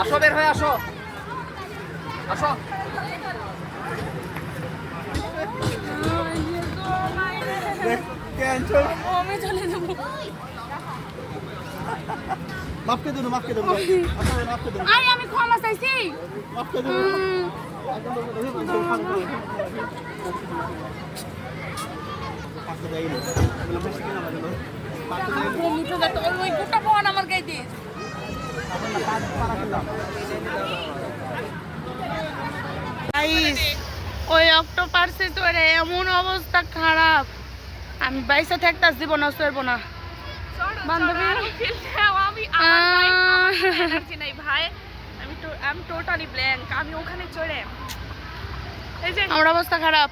আসো, বের হয়ে আসো, আসো। আমি চলে যাবো। মাফ করে দিন, মাফ করে দিন, মাফ করে দিন, আরে আমি ক্ষমা চাইছি। মাফ করে দিন। ওই গোটা ফোন আমার গায়ে দিস। ওই অক্টোপাসে তোরে এমন অবস্থা খারাপ, আমি বাইসে থাকতে জীবন আসবো না বান্ধবী। আমি টোটালি ব্ল্যাঙ্ক। আমি ওখানে চড়ে আমার অবস্থা খারাপ।